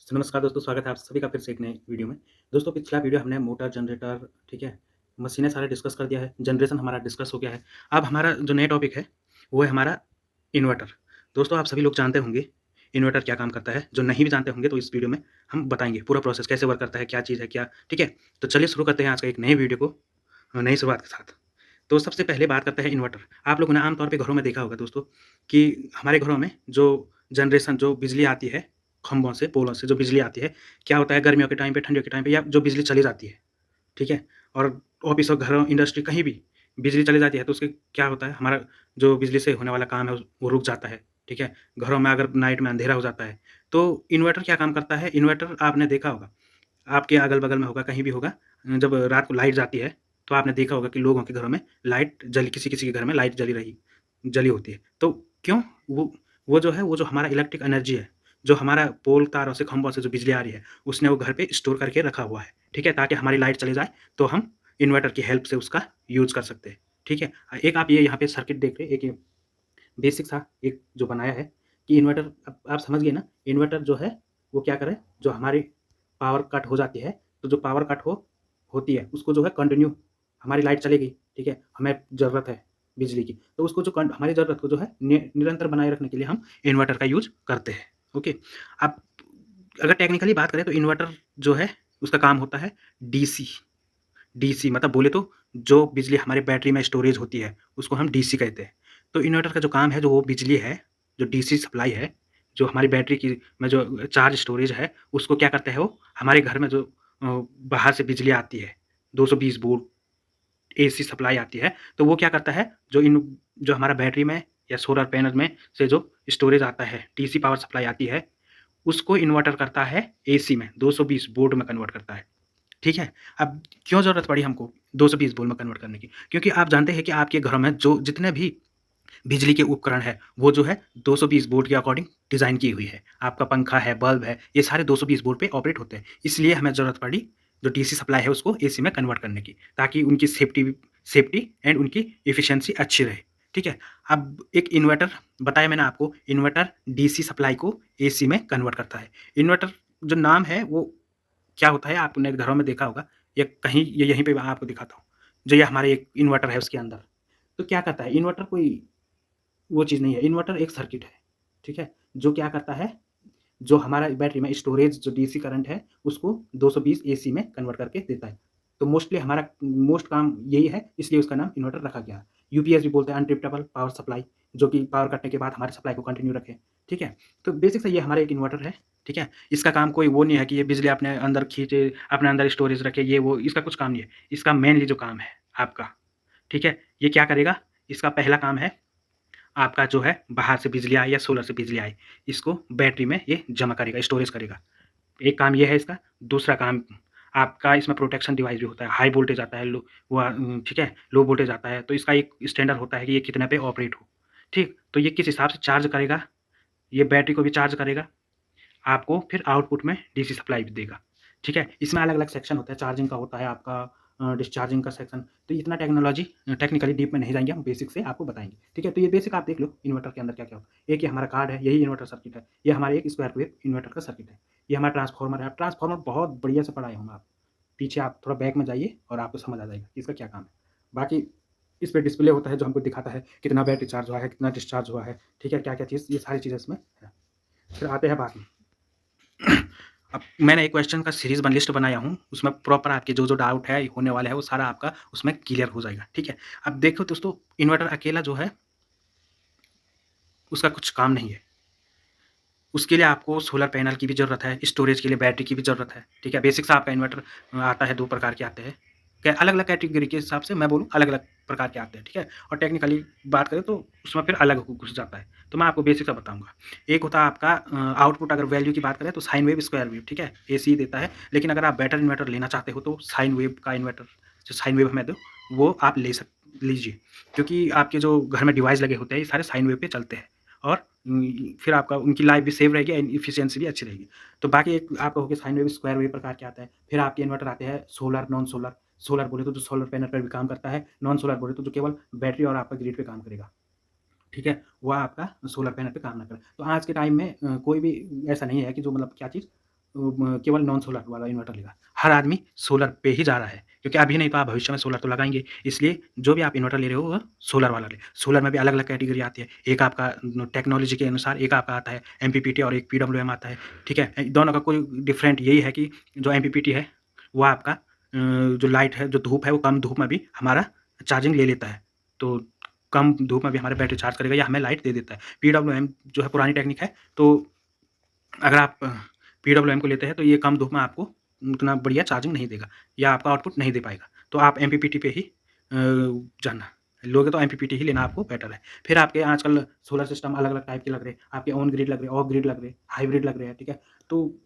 तो नमस्कार दोस्तों, स्वागत है आप सभी का फिर से एक नए वीडियो में। दोस्तों पिछला वीडियो हमने मोटर, जनरेटर, ठीक है, मशीनें सारे डिस्कस कर दिया है, जनरेशन हमारा डिस्कस हो गया है। अब हमारा जो नया टॉपिक है, वो है हमारा इन्वर्टर। दोस्तों आप सभी लोग जानते होंगे, इन्वर्टर क्या काम करता है। जो नहीं भी जानते होंगे तो इस वीडियो में हम बताएँगे पूरा प्रोसेस कैसे वर्क करता है, क्या चीज़ है, क्या ठीक है? तो चलिए शुरू करते हैं आज का एक नए वीडियो को नई शुरुआत के साथ। तो सबसे पहले बात करते हैं इन्वर्टर। आप लोगों ने आम तौर पे घरों में देखा होगा दोस्तों कि हमारे घरों में जो जनरेशन जो बिजली आती है, खंभों से, पोलों से जो बिजली आती है, क्या होता है गर्मियों के टाइम पे, ठंडियों के टाइम पे या जो बिजली चली जाती है, ठीक है? और ऑफ़िस और घरों, इंडस्ट्री कहीं भी बिजली चली जाती है तो उसके क्या होता है, हमारा जो बिजली से होने वाला काम है वो रुक जाता है, ठीक है? घरों में अगर नाइट में अंधेरा हो जाता है, तो इन्वर्टर क्या काम करता है, इन्वर्टर आपने देखा होगा, आपके अगल-बगल में होगा, कहीं भी होगा, जब रात को लाइट जाती है, तो आपने देखा होगा कि लोगों के घरों में लाइट जली, किसी-किसी के घर में लाइट जली होती है। तो क्यों? वो जो है, वो जो हमारा इलेक्ट्रिक एनर्जी है, जो हमारा पोल, तारों से, खंभों से जो बिजली आ रही है, उसने वो घर पे स्टोर करके रखा हुआ है, ठीक है? ताकि हमारी लाइट चली जाए, तो हम इन्वर्टर की हेल्प से उसका यूज़ कर सकते हैं, ठीक है? एक आप ये यहाँ पे सर्किट देख रहे हैं, एक ये बेसिक सा एक जो बनाया है कि इन्वर्टर, अब आप समझ गए ना, इन्वर्टर जो है, वो क्या करे, जो हमारी पावर कट हो जाती है, तो जो पावर कट होती है, उसको जो है कंटिन्यू, हमारी लाइट चलेगी, ठीक है? हमें ज़रूरत है बिजली की, तो उसको जो कन हमारी ज़रूरत को जो है निरंतर बनाए रखने के लिए हम इन्वर्टर का यूज़ करते हैं, ओके? अब अगर टेक्निकली बात करें तो इन्वर्टर जो है, उसका काम होता है डीसी। डीसी मतलब बोले तो जो बिजली हमारे बैटरी में स्टोरेज होती है, उसको हम डीसी कहते हैं। तो इन्वर्टर का जो काम है, जो वो बिजली है, जो डीसी सप्लाई है, जो हमारी बैटरी की में जो चार्ज स्टोरेज है, उसको क्या करता है वो, हमारे घर में जो बाहर से बिजली आती है, 220 वोल्ट एसी सप्लाई आती है, तो वो क्या करता है, जो हमारा बैटरी में या सोलर पैनल में से जो स्टोरेज आता है, डीसी पावर सप्लाई आती है, उसको इन्वर्टर करता है एसी में, 220 वोल्ट में कन्वर्ट करता है। ठीक है? अब क्यों ज़रूरत पड़ी हमको 220 वोल्ट में कन्वर्ट करने की? क्योंकि आप जानते हैं कि आपके घरों में जो जितने भी बिजली के उपकरण हैं, वो जो है 220 वोल्ट के अकॉर्डिंग डिज़ाइन की हुई है। आपका पंखा है, बल्ब है, ये सारे 220 वोल्ट पे ऑपरेट होते हैं। इसलिए हमें ज़रूरत पड़ी जो डीसी सप्लाई है उसको एसी में कन्वर्ट करने की, ताकि उनकी सेफ्टी एंड उनकी एफिशिएंसी अच्छी रहे। ठीक है? अब एक इन्वर्टर, बताया मैंने आपको, इन्वर्टर डीसी सप्लाई को एसी में कन्वर्ट करता है। इन्वर्टर जो नाम है वो क्या होता है, आपने घरों में देखा होगा, या कहीं ये यहीं पे मैं आपको दिखाता हूँ। जो ये हमारे एक इन्वर्टर है उसके अंदर, तो क्या करता है इन्वर्टर, कोई वो चीज़ नहीं है, इन्वर्टर एक सर्किट है, ठीक है? जो क्या करता है, जो हमारा बैटरी में स्टोरेज जो डीसी करंट है, उसको 220 एसी में कन्वर्ट करके देता है। तो मोस्टली हमारा मोस्ट काम यही है, इसलिए उसका नाम इन्वर्टर रखा गया है। यूपीएस भी बोलते हैं, अनट्रिप्टेबल पावर सप्लाई, जो कि पावर कटने के बाद हमारी सप्लाई को कंटिन्यू रखे, ठीक है? तो बेसिक सा ये हमारा एक इन्वर्टर है, ठीक है? इसका काम कोई वो नहीं है कि ये बिजली अपने अंदर खींचे, अपने अंदर स्टोरेज रखे, ये वो, इसका कुछ काम नहीं है। इसका मेनली जो काम है आपका, ठीक है? ये क्या करेगा, इसका पहला काम है, आपका जो है बाहर से बिजली आए या सोलर से बिजली आए, इसको बैटरी में ये जमा करेगा, स्टोरेज करेगा। एक काम ये है इसका। दूसरा काम, आपका इसमें प्रोटेक्शन डिवाइस भी होता है। हाई वोल्टेज आता है, ठीक है, लो वोल्टेज आता है, तो इसका एक स्टैंडर्ड होता है कि ये कितने पे ऑपरेट हो, ठीक? तो ये किस हिसाब से चार्ज करेगा, ये बैटरी को भी चार्ज करेगा, आपको फिर आउटपुट में डीसी सप्लाई भी देगा, ठीक है? इसमें अलग-अलग सेक्शन होता है, चार्जिंग का होता है आपका, डिस्चार्जिंग का सेक्शन, तो इतना टेक्निकली डीप में नहीं जाएँगे, हम बेसिक से आपको बताएँगे, ठीक है? तो ये बेसिक आप देख लो इन्वर्टर के अंदर क्या-क्या होता है। एक ये हमारा कार्ड है, यही इन्वर्टर सर्किट है। ये हमारे एक स्क्वायर वेव इन्वर्टर का सर्किट है। ये हमारा ट्रांसफार्मर है, ट्रांसफार्मर बहुत बढ़िया से पढ़ाए हूँ मैं आपको। पीछे आप थोड़ा बैक में जाइए और आपको समझ आ जाएगा कि इसका क्या काम है। बाकी इस पे डिस्प्ले होता है जो हमको दिखाता है कितना बैटरी चार्ज हुआ है, कितना डिस्चार्ज हुआ है, ठीक है? क्या-क्या चीज़, ये सारी चीज़ें इसमें है। फिर आते हैं बाकी। अब मैंने एक क्वेश्चन का सीरीज़ लिस्ट बनाया हूँ, उसमें प्रॉपर आपके जो-जो डाउट है, होने वाला है, वो सारा आपका उसमें क्लियर हो जाएगा, ठीक है? अब देखो दोस्तों, इन्वर्टर अकेला जो है, उसका कुछ काम नहीं है। उसके लिए आपको सोलर पैनल की भी ज़रूरत है, स्टोरेज के लिए बैटरी की भी ज़रूरत है, ठीक है? बेसिक सा आपका इन्वर्टर आता है, 2 प्रकार के आते हैं। क्या अलग-अलग कैटेगरी के हिसाब से मैं बोलूँ, अलग-अलग प्रकार के आते हैं, ठीक है? और टेक्निकली बात करें तो उसमें फिर अलग घुस जाता है। तो मैं आपको बेसिक सा बताऊँगा। एक होता है आपका आउटपुट, अगर वैल्यू की बात करें तो साइन वेव, स्क्वायर वेव, ठीक है? एसी देता है, लेकिन अगर आप बेटर इन्वर्टर लेना चाहते हो तो साइन वेव का इन्वर्टर, जो साइन वेव हमें दो, वो आप लीजिए। क्योंकि आपके जो घर में डिवाइस लगे होते हैं, ये सारे साइन वेव पे चलते हैं, और फिर आपका उनकी लाइफ भी सेव रहेगी एंड एफिशिएंसी भी अच्छी रहेगी। तो बाकी एक आपका हो गया साइन वेव, स्क्वायर वेव प्रकार के आता है। फिर आपके इन्वर्टर आते हैं सोलर, नॉन सोलर। सोलर बोले तो जो सोलर पैनल पर भी काम करता है, नॉन सोलर बोले तो जो केवल बैटरी और आपका ग्रिड पे काम करेगा, ठीक है? वो आपका सोलर पैनल पे काम ना करे। तो आज के टाइम में कोई भी ऐसा नहीं है कि जो मतलब क्या चीज़, केवल नॉन सोलर वाला इन्वर्टर लेगा। हर आदमी सोलर पे ही जा रहा है, क्योंकि अभी नहीं तो आप भविष्य में सोलर तो लगाएँगे। इसलिए जो भी आप इन्वर्टर ले रहे हो वो सोलर वाला लें। सोलर में भी अलग-अलग कैटेगरी आती है। एक आपका टेक्नोलॉजी के अनुसार एक आपका आता है एमपीपीटी और एक पीडब्ल्यूएम आता है, ठीक है? दोनों का कोई डिफरेंट यही है कि जो एमपीपीटी है वो आपका जो लाइट है, जो धूप है वो कम धूप में भी हमारा चार्जिंग ले लेता है। तो कम धूप में भी हमारा बैटरी चार्ज करेगा या हमें लाइट दे देता है। पीडब्ल्यूएम जो है पुरानी टेक्निक है, तो अगर आप पीडब्ल्यूएम को लेते हैं तो ये कम धूप में आपको उतना बढ़िया चार्जिंग नहीं देगा या आपका आउटपुट नहीं दे पाएगा। तो आप एमपीपीटी पे ही जाना लोगे तो एमपीपीटी ही लेना आपको बेटर है। फिर आपके आजकल सोलर सिस्टम अलग-अलग टाइप के लग रहे हैं। आपके ऑन ग्रिड लग रहे हैं, ऑफ ग्रिड लग रहे हैं, हाइब्रिड लग रहे हैं, ठीक है? तो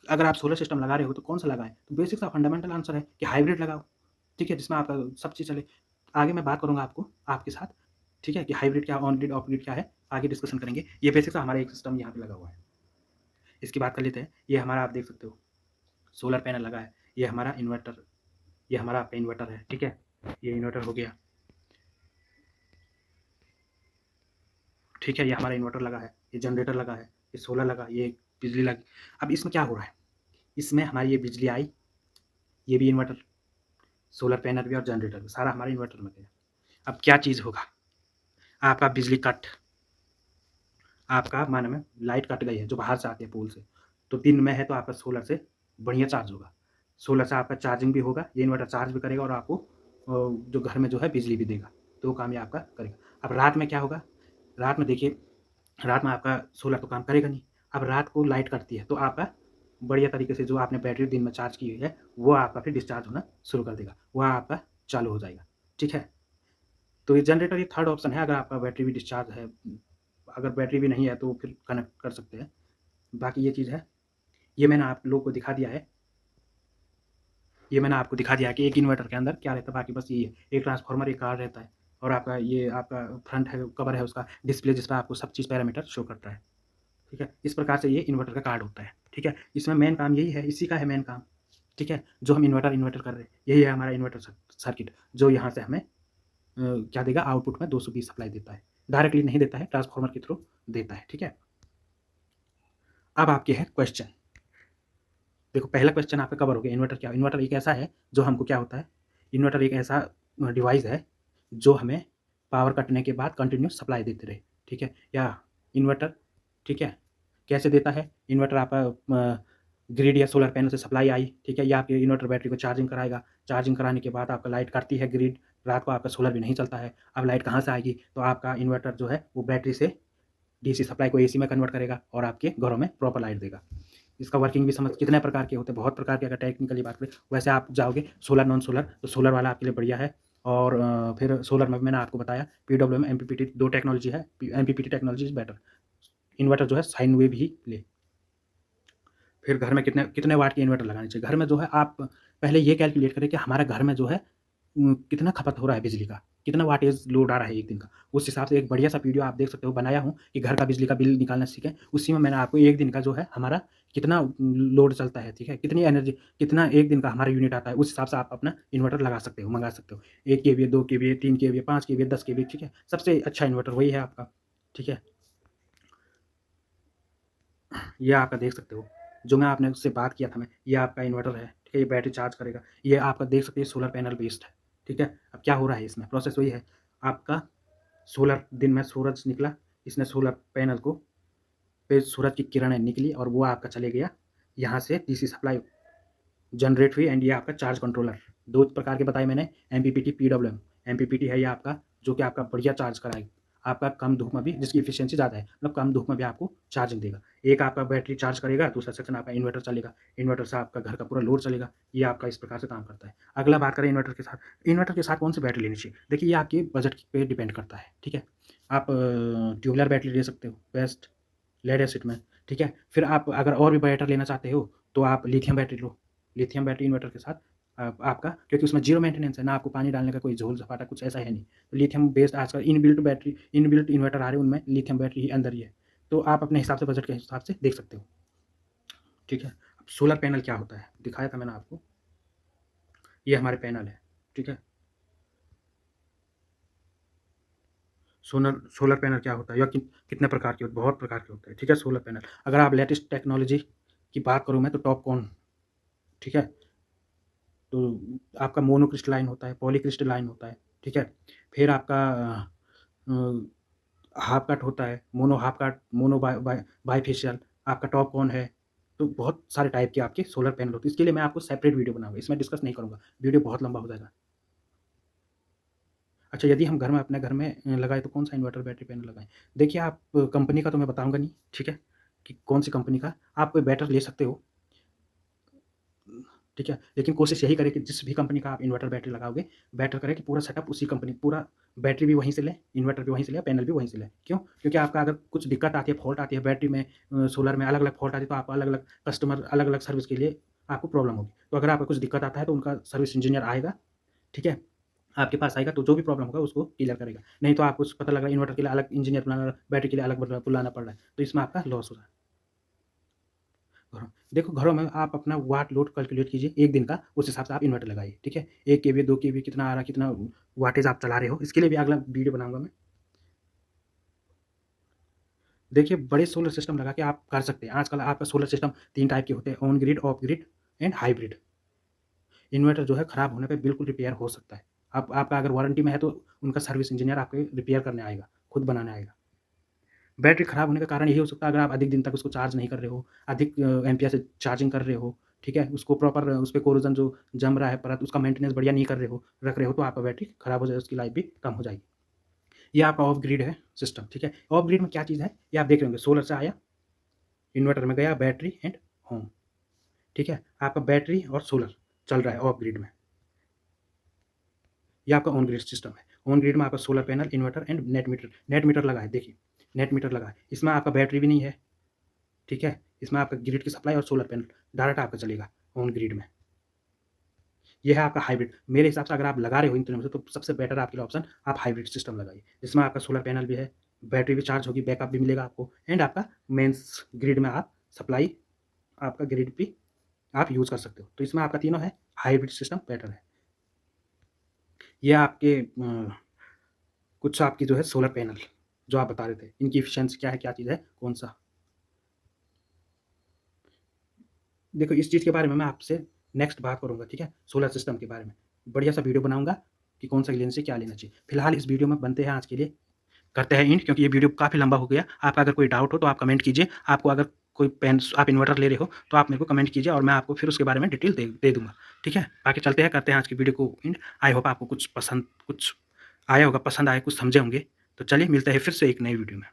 अगर आप सोलर सिस्टम लगा रहे हो तो कौन-सा लगाएँ? तो बेसिक सा फंडामेंटल आंसर है कि हाइब्रिड लगाओ, ठीक है? जिसमें आपका सब चीज़ चले। आगे मैं बात करूँगा आपके साथ, ठीक है? कि हाइब्रिड क्या, ऑन ग्रिड, ऑफ ग्रिड क्या है? आगे डिस्कशन करेंगे। ये बेसिक सा हमारा एक सिस्टम यहाँ पे लगा हुआ है। इसकी बात कर लेते हैं। ये हमारा आप देख सकते हो सोलर पैनल लगा है। ये हमारा इन्वर्टर, ये हमारा आपका इन्वर्टर है, ठीक है? ये इन्वर्टर हो गया, ठीक है? ये हमारा इन्वर्टर लगा है, ये जनरेटर लगा है, ये सोलर लगा, ये बिजली लगी। अब इसमें क्या हो रहा है? इसमें हमारी ये बिजली आई, ये भी इन्वर्टर, सोलर पैनल भी और जनरेटर भी, सारा हमारे इन्वर्टर में गया। अब क्या चीज़ होगा? आपका बिजली कट, आपका माने में लाइट कट गई है जो बाहर से आती है पोल से, तो दिन में है तो आपका सोलर से बढ़िया चार्ज होगा। सोलर से आपका चार्जिंग भी होगा, ये इन्वर्टर चार्ज भी करेगा और आपको जो घर में जो है बिजली भी देगा, तो वो काम ये आपका करेगा। अब रात में क्या होगा? रात में देखिए, रात में आपका सोलर तो काम करेगा नहीं। अब रात को लाइट कटती है तो आपका बढ़िया तरीके से जो आपने बैटरी दिन में चार्ज की हुई है, वो आपका फिर डिस्चार्ज होना शुरू कर देगा, वो आपका चालू हो जाएगा, ठीक है? तो ये जनरेटर ये थर्ड ऑप्शन है, अगर आपका बैटरी भी डिस्चार्ज है, अगर बैटरी भी नहीं है तो फिर कनेक्ट कर सकते हैं। बाकी ये चीज़ है, ये मैंने आप लोगों को दिखा दिया है, ये मैंने आपको दिखा दिया है कि एक इन्वर्टर के अंदर क्या रहता है, बाकी बस यही है, एक ट्रांसफार्मर, एक कार्ड रहता है और आपका ये आपका फ्रंट है, कवर है उसका डिस्प्ले जिस पे आपको सब चीज़ पैरामीटर शो करता है, ठीक है? इस प्रकार से ये इन्वर्टर का कार्ड होता है, ठीक है? इसमें मेन काम यही है, इसी का है मेन काम, ठीक है? जो हम इन्वर्टर कर रहे हैं, यही है हमारा इन्वर्टर सर्किट, जो यहाँ से हमें क्या देगा, आउटपुट में 220 सप्लाई देता है। डायरेक्टली नहीं देता है, ट्रांसफार्मर के थ्रू देता है, ठीक है? अब आपके है क्वेश्चन। देखो पहला क्वेश्चन आपका कवर हो गया, इन्वर्टर क्या? इन्वर्टर एक ऐसा है जो हमको क्या होता है, इन्वर्टर एक ऐसा डिवाइस है जो हमें पावर कटने के बाद कंटिन्यू सप्लाई देते रहे, ठीक है? या इन्वर्टर, ठीक है? कैसे देता है? इन्वर्टर आपका ग्रिड या सोलर पैनल से सप्लाई आई, ठीक है? ये आपके इन्वर्टर बैटरी को चार्जिंग कराएगा, चार्जिंग कराने के बाद आपका लाइट काटती है ग्रिड, रात को आपका सोलर भी नहीं चलता है। अब लाइट कहाँ से आएगी? तो आपका इन्वर्टर जो है वो बैटरी से डीसी सप्लाई को एसी में कन्वर्ट करेगा और आपके घरों में प्रॉपर लाइट देगा। इसका वर्किंग भी समझ कितने प्रकार के होते हैं, बहुत प्रकार के, अगर टेक्निकली बात करें वैसे आप जाओगे सोलर नॉन सोलर, तो सोलर वाला आपके लिए बढ़िया है। और फिर सोलर में मैंने आपको बताया पीडब्ल्यूएम एमपीपीटी 2 टेक्नोलॉजी है, MPPT technology is better. Inverter जो है साइन वेव ही ले। फिर घर में कितने कितने वाट की इन्वर्टर लगानी चाहिए? घर में जो है आप पहले ये कैलकुलेट करें कि हमारे घर में जो है कितना खपत हो रहा है बिजली का, कितना वाटेज लोड आ रहा है एक दिन का। उस हिसाब से एक बढ़िया सा वीडियो आप देख सकते हो, बनाया हूँ कि घर का बिजली का बिल निकालना सीखें। उसी में मैंने आपको एक दिन का जो है हमारा कितना लोड चलता है, ठीक है? कितनी एनर्जी, कितना एक दिन का हमारा यूनिट आता है, उस हिसाब से आप अपना इन्वर्टर लगा सकते हो, मँगा सकते हो। 1 KVA, 2 KVA, 3 KVA, 5 KVA, 10 KVA, ठीक है? सबसे अच्छा इन्वर्टर वही है आपका, ठीक है? ये आपका देख सकते हो, जो मैं आपने उससे बात किया था मैं, ये आपका इन्वर्टर है, ठीक है? ये बैटरी चार्ज करेगा। ये आपका देख सकते हैं सोलर पैनल बेस्ड है, ठीक है? अब क्या हो रहा है इसमें, प्रोसेस वही है, आपका सोलर दिन में सूरज निकला, इसने सोलर पैनल को पे सूरज की किरणें निकली और वो आपका चले गया, यहाँ से डीसी सप्लाई जनरेट हुई एंड ये आपका चार्ज कंट्रोलर। 2 प्रकार के बताए मैंने, एमपीपीटी, पीडब्ल्यूएम। एमपीपीटी है ये आपका जो कि आपका बढ़िया चार्ज कराएगा, आपका कम धूप में भी, जिसकी एफिशिएंसी ज़्यादा है, मतलब कम धूप में भी आपको चार्जिंग देगा। एक आपका बैटरी चार्ज करेगा, दूसरा सेक्शन आपका इन्वर्टर चलेगा, इन्वर्टर से आपका घर का पूरा लोड चलेगा। ये आपका इस प्रकार से काम करता है। अगला बात करें इन्वर्टर के साथ कौन-सी बैटरी लेनी चाहिए? देखिए ये आपके बजट पे डिपेंड करता है, ठीक है? आप ट्यूबुलर बैटरी ले सकते हो, बेस्ट लेड एसिड में, ठीक है? फिर आप अगर और भी बेटर लेना चाहते हो तो आप lithium battery low. Lithium battery inverter के साथ आपका, क्योंकि उसमें ज़ीरो मेंटेनेंस है, ना आपको पानी डालने का कोई झोल-झपाटा कुछ ऐसा है नहीं। तो लिथियम बेस्ड आजकल इनबिल्ट इन्वर्टर आ रहे हैं, उनमें लिथियम बैटरी ही अंदर ही है। तो आप अपने हिसाब से बजट के हिसाब से देख सकते हो, ठीक है? अब सोलर पैनल क्या होता है? दिखाया था मैंने आपको, ये हमारे पैनल है, ठीक है? सोलर पैनल क्या होता है या कितने प्रकार के होते हैं? बहुत प्रकार के होते हैं, ठीक है? सोलर पैनल अगर आप लेटेस्ट टेक्नोलॉजी की बात करूँ मैं तो टॉपकॉन, ठीक है? तो आपका मोनोक्रिस्टलाइन होता है, पॉलीक्रिस्टलाइन होता है, ठीक है? फिर आपका हाफ कट होता है, mono half cut, mono bifacial, आपका टॉपकॉन है। तो बहुत सारे टाइप के आपके सोलर पैनल होते हैं। इसके लिए मैं आपको सेपरेट वीडियो बनाऊँगा, इसमें डिस्कस नहीं करूँगा, वीडियो बहुत लंबा हो जाएगा। अच्छा, यदि हम घर में अपने घर में लगाएँ तो कौन-सा इन्वर्टर बैटरी पैनल लगाएँ? देखिए, आप कंपनी का तो मैं बताऊँगा नहीं, ठीक है? कि कौन-सी कंपनी का, आप कोई बेटर ले सकते हो, ठीक है? लेकिन कोशिश यही करें कि जिस भी कंपनी का आप इन्वर्टर बैटरी लगाओगे, बेटर करें कि पूरा सेटअप उसी कंपनी, पूरा बैटरी भी वहीं से लें, इन्वर्टर भी वहीं से लें, पैनल भी वहीं से लें। क्यों? क्योंकि आपका अगर कुछ दिक्कत आती है, फॉल्ट आती है बैटरी में, सोलर में अलग-अलग फॉल्ट आती है, तो आप अलग-अलग कस्टमर अलग-अलग सर्विस के लिए आपको प्रॉब्लम होगी। तो अगर आपको कुछ दिक्कत आता है तो उनका सर्विस इंजीनियर आएगा, ठीक है? आपके पास आएगा तो जो भी प्रॉब्लम होगा उसको क्लियर करेगा। नहीं तो आपको पता लगा इन्वर्टर के लिए अलग इंजीनियर बुलाना, बैटरी के लिए अलग बुलाना पड़ रहा है, तो इसमें आपका लॉस हो रहा है। घरों देखो, घरों में आप अपना वाट लोड कैलकुलेट कीजिए 1 दिन का, उस हिसाब से आप इन्वर्टर लगाइए, ठीक है? 1 केवीए, 2 केवीए कितना आ रहा है, कितना वाटेज आप चला रहे हो, इसके लिए भी अगला वीडियो बनाऊँगा मैं। देखिए, बड़े सोलर सिस्टम लगा के आप कर सकते हैं। आजकल आपका सोलर सिस्टम 3 टाइप के होते हैं, on grid, of grid and hybrid. Inverter जो है खराब होने पे बिल्कुल रिपेयर हो सकता है। आप आपका अगर वारंटी में है तो उनका सर्विस इंजीनियर आपके रिपेयर करने आएगा, खुद बनाने आएगा। बैटरी खराब होने का कारण यही हो सकता है अगर आप अधिक दिन तक उसको चार्ज नहीं कर रहे हो, अधिक एम्पियर से चार्जिंग कर रहे हो, ठीक है? उसको प्रॉपर उसपे कोरोजन जो जम रहा है परत, उसका मेंटेनेंस बढ़िया नहीं कर रहे हो, रख रहे हो, तो आपका बैटरी खराब हो जाए, उसकी लाइफ भी कम हो जाएगी। ये आपका ऑफ ग्रिड है सिस्टम, ठीक है? ऑफ ग्रिड में क्या चीज़ है, ये आप देख रहे होंगे, सोलर से आया, इन्वर्टर में गया, बैटरी एंड होम, ठीक है? आपका बैटरी और सोलर चल रहा है ऑफ ग्रिड में। ये आपका ऑन ग्रिड सिस्टम है। ऑन ग्रिड में आपका solar panel, inverter and net metre लगा है, देखिए, नेट मीटर लगा है। इसमें आपका बैटरी भी नहीं है, ठीक है? इसमें आपका ग्रिड की सप्लाई और सोलर पैनल डायरेक्ट आपका चलेगा ऑन ग्रिड में। ये है आपका हाइब्रिड। मेरे हिसाब से अगर आप लगा रहे हो इन तीनों में से तो सबसे बेटर आपके लिए ऑप्शन आप हाइब्रिड सिस्टम लगाइए। जिसमें आपका सोलर पैनल भी है, बैटरी भी चार्ज होगी, बैकअप भी मिलेगा आपको एंड आपका मेंस ग्रिड में आप सप्लाई, आपका ग्रिड भी आप यूज़ कर सकते हो। तो इसमें आपका तीनों है, हाइब्रिड सिस्टम बेटर है। ये आपके कुछ आपकी जो है सोलर पैनल जो आप बता रहे थे, इनकी एफिशिएंसी क्या है, क्या चीज़ है, कौन-सा? देखो, इस चीज़ के बारे में मैं आपसे नेक्स्ट बात करूँगा, ठीक है? सोलर सिस्टम के बारे में। बढ़िया-सा वीडियो बनाऊँगा कि कौन-सा लेने से क्या लेना चाहिए। फिलहाल इस वीडियो में बनते हैं आज के लिए, करते हैं एंड, क्योंकि ये वीडियो काफ़ी लंबा हो गया। आपका अगर कोई डाउट हो तो आप कमेंट कीजिए। आपको अगर कोई आप इन्वर्टर ले रहे हो तो आप मेरे को कमेंट कीजिए और मैं आपको फिर उसके बारे में डिटेल दे दूँगा, ठीक है? बाकी चलते हैं, करते हैं आज की वीडियो को एंड। आई होप आपको कुछ पसंद, कुछ आया होगा, पसंद आए, कुछ समझे होंगे। तो चलिए, मिलते हैं फिर से एक नई वीडियो में।